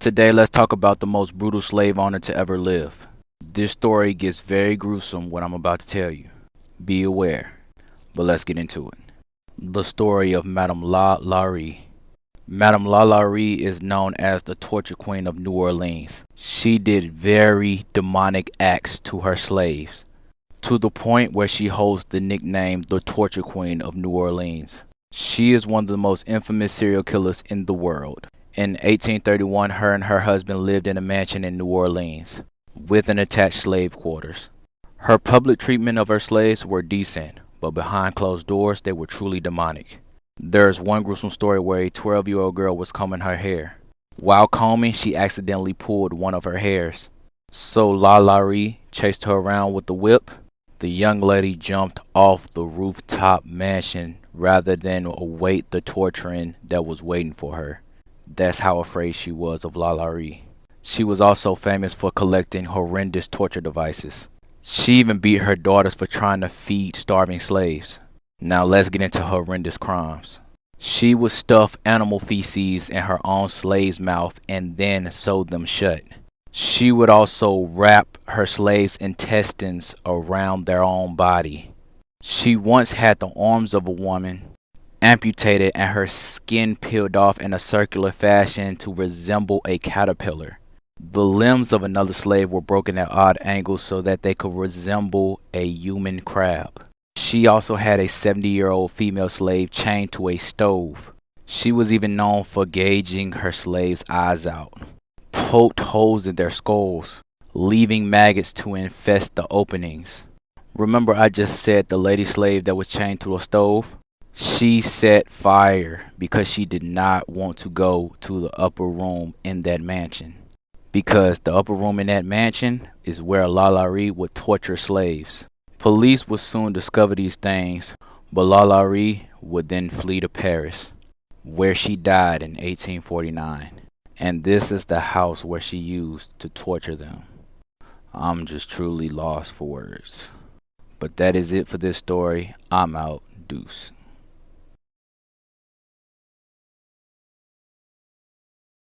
Today, let's talk about the most brutal slave owner to ever live. This story gets very gruesome, what I'm about to tell you. Be aware, but let's get into it. The story of Madame Lalaurie. Madame Lalaurie is known as the torture queen of New Orleans. She did very demonic acts to her slaves, to the point where she holds the nickname the torture queen of New Orleans. She is one of the most infamous serial killers in the world. In 1831, her and her husband lived in a mansion in New Orleans, with an attached slave quarters. Her public treatment of her slaves were decent, but behind closed doors, they were truly demonic. There's one gruesome story where a 12-year-old girl was combing her hair. While combing, she accidentally pulled one of her hairs. So Lalaurie chased her around with the whip. The young lady jumped off the rooftop mansion rather than await the torturing that was waiting for her. That's how afraid she was of Lalaurie. She was also famous for collecting horrendous torture devices. She even beat her daughters for trying to feed starving slaves. Now let's get into horrendous crimes. She would stuff animal feces in her own slave's mouth and then sew them shut. She would also wrap her slaves' intestines around their own body. She once had the arms of a woman amputated and her skin peeled off in a circular fashion to resemble a caterpillar. The limbs of another slave were broken at odd angles so that they could resemble a human crab. She also had a 70-year-old female slave chained to a stove. She was even known for gouging her slaves' eyes out, poked holes in their skulls, leaving maggots to infest the openings. Remember I just said the lady slave that was chained to a stove? She set fire because she did not want to go to the upper room in that mansion. Because the upper room in that mansion is where Lalaurie would torture slaves. Police would soon discover these things, but Lalaurie would then flee to Paris, where she died in 1849. And this is the house where she used to torture them. I'm just truly lost for words. But that is it for this story. I'm out. Deuce.